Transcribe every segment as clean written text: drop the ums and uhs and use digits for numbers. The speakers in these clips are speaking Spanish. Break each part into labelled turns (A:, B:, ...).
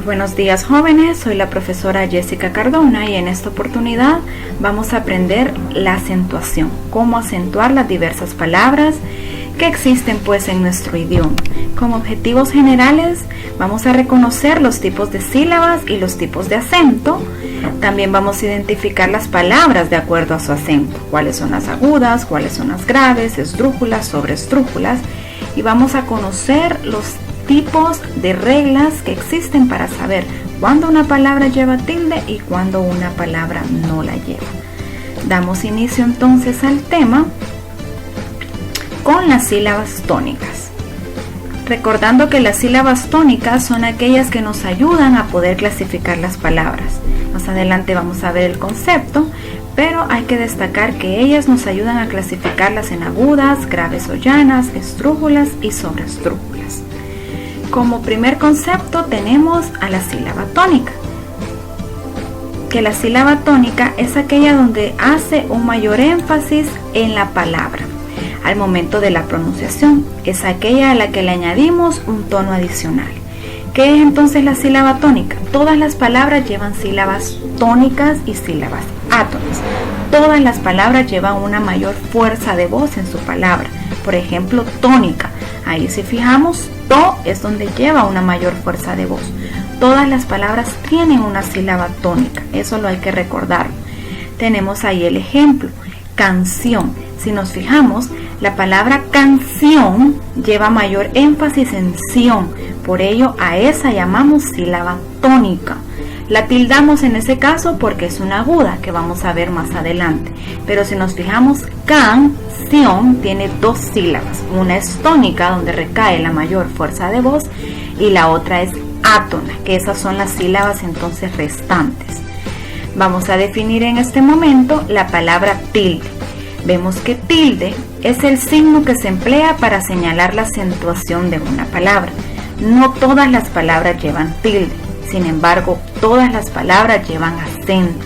A: Buenos días jóvenes, soy la profesora Jessica Cardona y en esta oportunidad vamos a aprender la acentuación, cómo acentuar las diversas palabras que existen pues en nuestro idioma. Como objetivos generales vamos a reconocer los tipos de sílabas y los tipos de acento. También vamos a identificar las palabras de acuerdo a su acento, cuáles son las agudas, cuáles son las graves, esdrújulas, sobreesdrújulas, y vamos a conocer los tipos de reglas que existen para saber cuándo una palabra lleva tilde y cuándo una palabra no la lleva. Damos inicio entonces al tema con las sílabas tónicas. Recordando que las sílabas tónicas son aquellas que nos ayudan a poder clasificar las palabras. Más adelante vamos a ver el concepto, pero hay que destacar que ellas nos ayudan a clasificarlas en agudas, graves o llanas, esdrújulas y sobreesdrújulas. Como primer concepto tenemos a la sílaba tónica, que la sílaba tónica es aquella donde hace un mayor énfasis en la palabra al momento de la pronunciación, es aquella a la que le añadimos un tono adicional. ¿Qué es entonces la sílaba tónica? Todas las palabras llevan sílabas tónicas y sílabas átonas. Todas las palabras llevan una mayor fuerza de voz en su palabra. Por ejemplo, tónica. Ahí si fijamos, to es donde lleva una mayor fuerza de voz. Todas las palabras tienen una sílaba tónica, eso lo hay que recordar. Tenemos ahí el ejemplo, canción. Si nos fijamos, la palabra canción lleva mayor énfasis en ción, por ello a esa llamamos sílaba tónica. La tildamos en ese caso porque es una aguda que vamos a ver más adelante. Pero si nos fijamos, canción tiene dos sílabas. Una es tónica, donde recae la mayor fuerza de voz, y la otra es átona, que esas son las sílabas entonces restantes. Vamos a definir en este momento la palabra tilde. Vemos que tilde es el signo que se emplea para señalar la acentuación de una palabra. No todas las palabras llevan tilde. Sin embargo, todas las palabras llevan acento.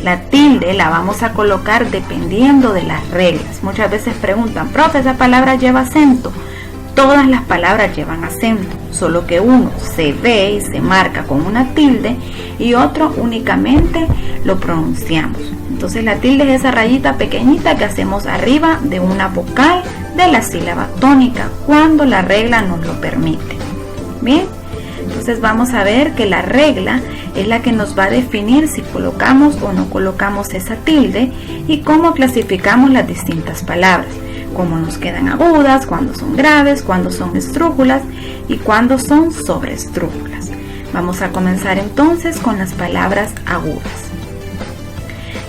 A: La tilde la vamos a colocar dependiendo de las reglas. Muchas veces preguntan, profe, ¿esa palabra lleva acento? Todas las palabras llevan acento, solo que uno se ve y se marca con una tilde y otro únicamente lo pronunciamos. Entonces la tilde es esa rayita pequeñita que hacemos arriba de una vocal de la sílaba tónica cuando la regla nos lo permite. Bien. Entonces vamos a ver que la regla es la que nos va a definir si colocamos o no colocamos esa tilde y cómo clasificamos las distintas palabras, cómo nos quedan agudas, cuándo son graves, cuándo son esdrújulas y cuándo son sobreesdrújulas. Vamos a comenzar entonces con las palabras agudas.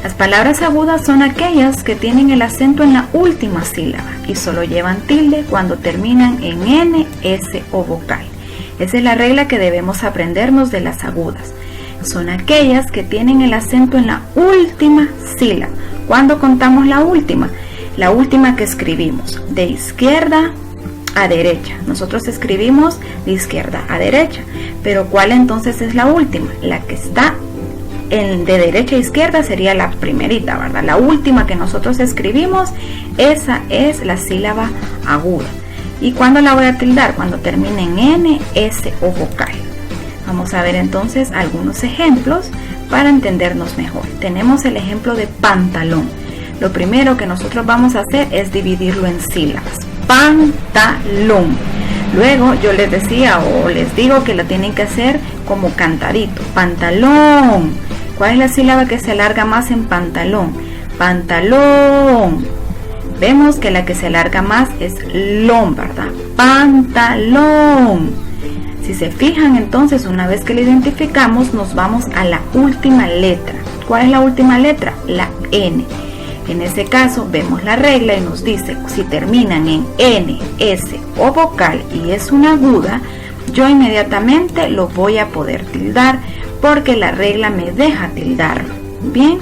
A: Las palabras agudas son aquellas que tienen el acento en la última sílaba y solo llevan tilde cuando terminan en N, S o vocal. Esa es la regla que debemos aprendernos de las agudas. Son aquellas que tienen el acento en la última sílaba. ¿Cuándo contamos la última? La última que escribimos, de izquierda a derecha. Nosotros escribimos de izquierda a derecha. Pero ¿cuál entonces es la última? La que está de derecha a izquierda sería la primerita, ¿verdad? La última que nosotros escribimos, esa es la sílaba aguda. ¿Y cuándo la voy a tildar? Cuando termine en N, S o vocal. Vamos a ver entonces algunos ejemplos para entendernos mejor. Tenemos el ejemplo de pantalón. Lo primero que nosotros vamos a hacer es dividirlo en sílabas. Pantalón. Luego yo les decía o les digo que lo tienen que hacer como cantadito. Pantalón. ¿Cuál es la sílaba que se alarga más en pantalón? Pantalón. Vemos que la que se alarga más es lón, ¿verdad? Pantalón. Si se fijan entonces, una vez que lo identificamos, nos vamos a la última letra. ¿Cuál es la última letra? La N. En ese caso vemos la regla y nos dice, si terminan en N, S o vocal y es una aguda, yo inmediatamente lo voy a poder tildar porque la regla me deja tildarlo. Bien.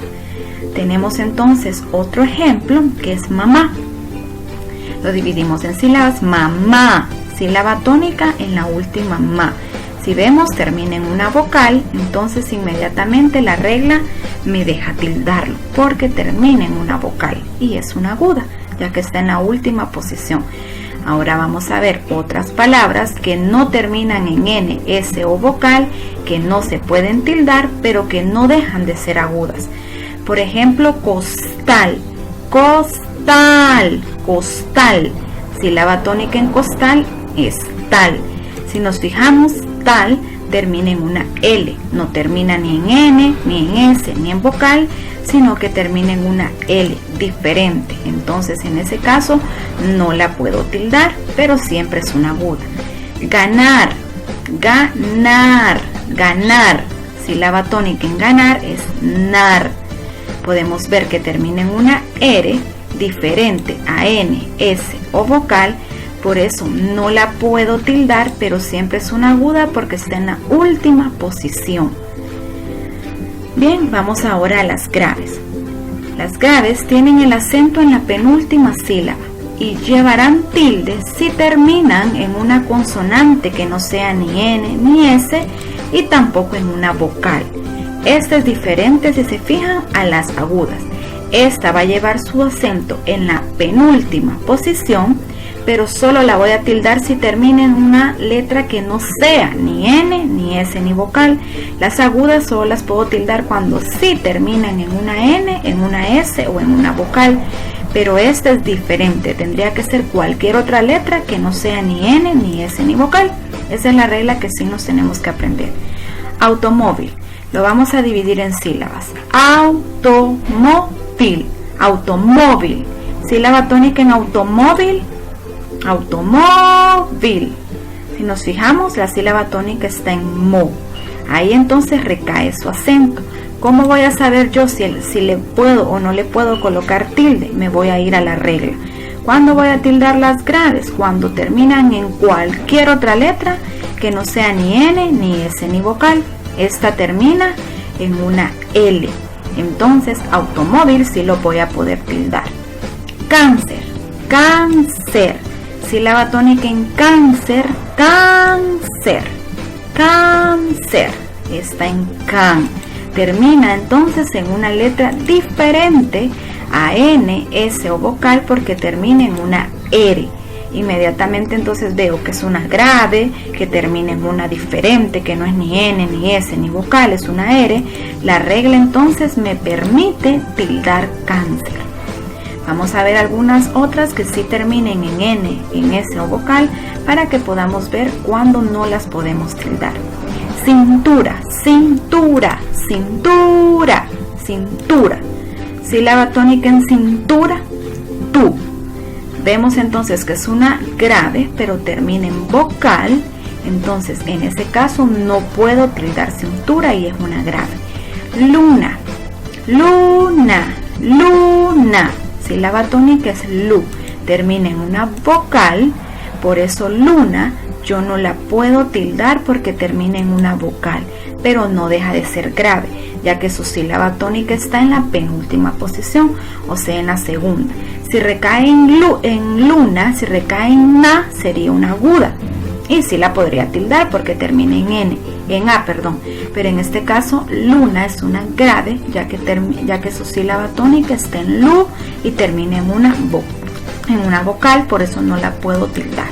A: Tenemos entonces otro ejemplo que es mamá. Lo dividimos en sílabas. Mamá, sílaba tónica en la última ma. Si vemos termina en una vocal, entonces inmediatamente la regla me deja tildarlo porque termina en una vocal y es una aguda, ya que está en la última posición. Ahora vamos a ver otras palabras que no terminan en N, S o vocal, que no se pueden tildar, pero que no dejan de ser agudas. Por ejemplo, costal, costal, costal. Sílaba tónica en costal es tal. Si nos fijamos, tal termina en una L, no termina ni en N, ni en S, ni en vocal, sino que termina en una L diferente. Entonces en ese caso no la puedo tildar, pero siempre es una aguda. Ganar, ganar, ganar. Sílaba tónica en ganar es nar. Podemos ver que termina en una R diferente a N, S o vocal. Por eso no la puedo tildar, pero siempre es una aguda porque está en la última posición. Bien, vamos ahora a las graves. Las graves tienen el acento en la penúltima sílaba y llevarán tilde si terminan en una consonante que no sea ni N ni S y tampoco en una vocal. Esta es diferente si se fijan a las agudas. Esta va a llevar su acento en la penúltima posición, pero solo la voy a tildar si termina en una letra que no sea ni N, ni S, ni vocal. Las agudas solo las puedo tildar cuando sí terminan en una N, en una S o en una vocal. Pero esta es diferente, tendría que ser cualquier otra letra que no sea ni N, ni S, ni vocal. Esa es la regla que sí nos tenemos que aprender. Automóvil, lo vamos a dividir en sílabas. Automóvil, automóvil. Sílaba tónica en automóvil, automóvil. Si nos fijamos, la sílaba tónica está en mo. Ahí entonces recae su acento. ¿Cómo voy a saber yo si le puedo o no le puedo colocar tilde? Me voy a ir a la regla. ¿Cuándo voy a tildar las graves? Cuando terminan en cualquier otra letra que no sea ni N, ni S, ni vocal. Esta termina en una L. Entonces, automóvil sí lo voy a poder tildar. Cáncer, cáncer. Sílaba tónica en cáncer, cáncer, cáncer. Está en can. Termina entonces en una letra diferente a N, S o vocal porque termina en una R. Inmediatamente entonces veo que es una grave, que termina en una diferente, que no es ni N, ni S, ni vocal, es una R. La regla entonces me permite tildar cáncer. Vamos a ver algunas otras que sí terminen en N, en S o vocal para que podamos ver cuándo no las podemos tildar. Cintura, cintura, cintura, cintura. Sílaba tónica en cintura, tú. Vemos entonces que es una grave, pero termina en vocal. Entonces, en ese caso no puedo tildar cintura y es una grave. Luna, luna, luna. Sílaba tónica es lu. Termina en una vocal, por eso luna yo no la puedo tildar porque termina en una vocal, pero no deja de ser grave, ya que su sílaba tónica está en la penúltima posición, o sea, en la segunda. Si recae en luna, si recae en na, sería una aguda. Y sí la podría tildar porque termina en A, pero en este caso luna es una grave, ya que su sílaba tónica está en lu y termina en una vocal, por eso no la puedo tildar.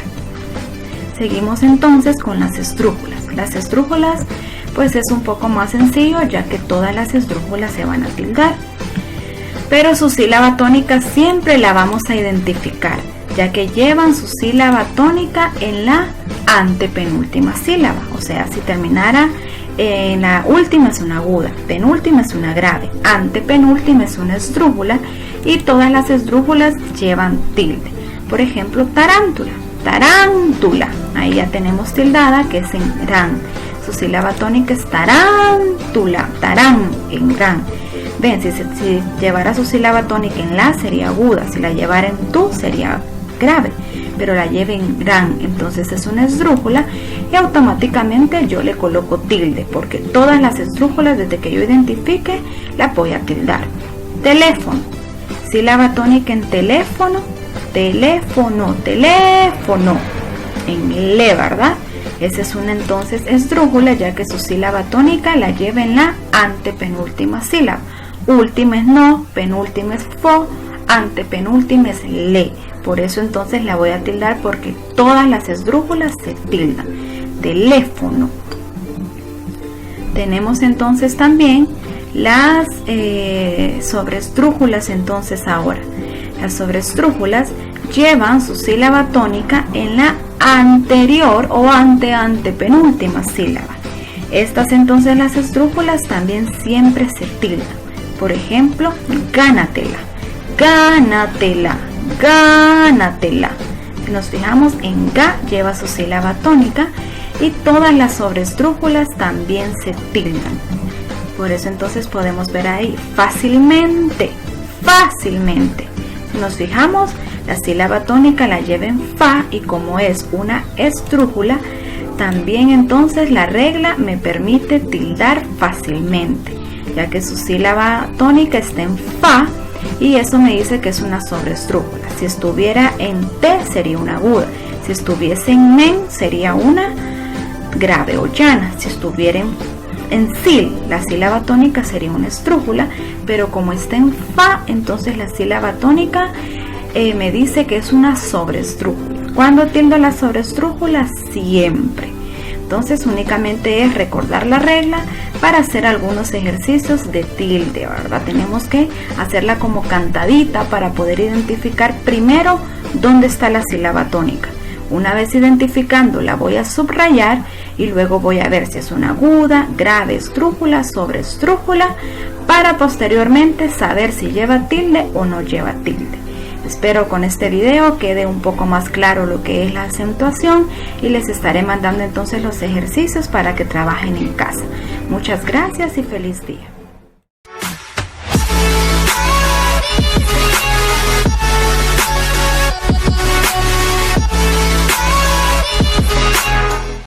A: Seguimos entonces con las esdrújulas. Las esdrújulas pues es un poco más sencillo, ya que todas las esdrújulas se van a tildar, pero su sílaba tónica siempre la vamos a identificar, ya que llevan su sílaba tónica en la antepenúltima sílaba. O sea, si terminara en la última es una aguda, penúltima es una grave, antepenúltima es una esdrújula y todas las esdrújulas llevan tilde. Por ejemplo, tarántula, tarántula, ahí ya tenemos tildada que es en ran. Su sílaba tónica es tarántula, tarán, en ran. Ven, si llevara su sílaba tónica en la sería aguda, si la llevara en tu sería grave, pero la lleva en ran, entonces es una esdrújula y automáticamente yo le coloco tilde, porque todas las esdrújulas desde que yo identifique la voy a tildar. Teléfono, sílaba tónica en teléfono, teléfono, teléfono, en le, ¿verdad? Esa es una entonces esdrújula, ya que su sílaba tónica la lleva en la antepenúltima sílaba. Última es no, penúltima es fo, antepenúltima es le. Por eso entonces la voy a tildar porque todas las esdrújulas se tildan. Teléfono. Tenemos entonces también las sobreesdrújulas. Entonces ahora, las sobreesdrújulas llevan su sílaba tónica en la anterior o antepenúltima sílaba. Estas entonces las esdrújulas también siempre se tildan. Por ejemplo, gánatela, gánatela, gánatela. Si nos fijamos en ga lleva su sílaba tónica y todas las sobreesdrújulas también se tildan. Por eso entonces podemos ver ahí fácilmente, fácilmente. Si nos fijamos, la sílaba tónica la lleva en fa y como es una esdrújula, también entonces la regla me permite tildar fácilmente, ya que su sílaba tónica está en fa y eso me dice que es una sobreesdrújula. Si estuviera en te sería una aguda, si estuviese en men sería una grave o llana, si estuviera en sil la sílaba tónica sería una esdrújula, pero como está en fa entonces la sílaba tónica me dice que es una sobreesdrújula. ¿Cuándo tildo la sobreesdrújula? Siempre. Entonces únicamente es recordar la regla para hacer algunos ejercicios de tilde, ¿verdad? Tenemos que hacerla como cantadita para poder identificar primero dónde está la sílaba tónica. Una vez identificando la voy a subrayar y luego voy a ver si es una aguda, grave, esdrújula, sobreesdrújula, para posteriormente saber si lleva tilde o no lleva tilde. Espero con este video quede un poco más claro lo que es la acentuación y les estaré mandando entonces los ejercicios para que trabajen en casa. Muchas gracias y feliz día.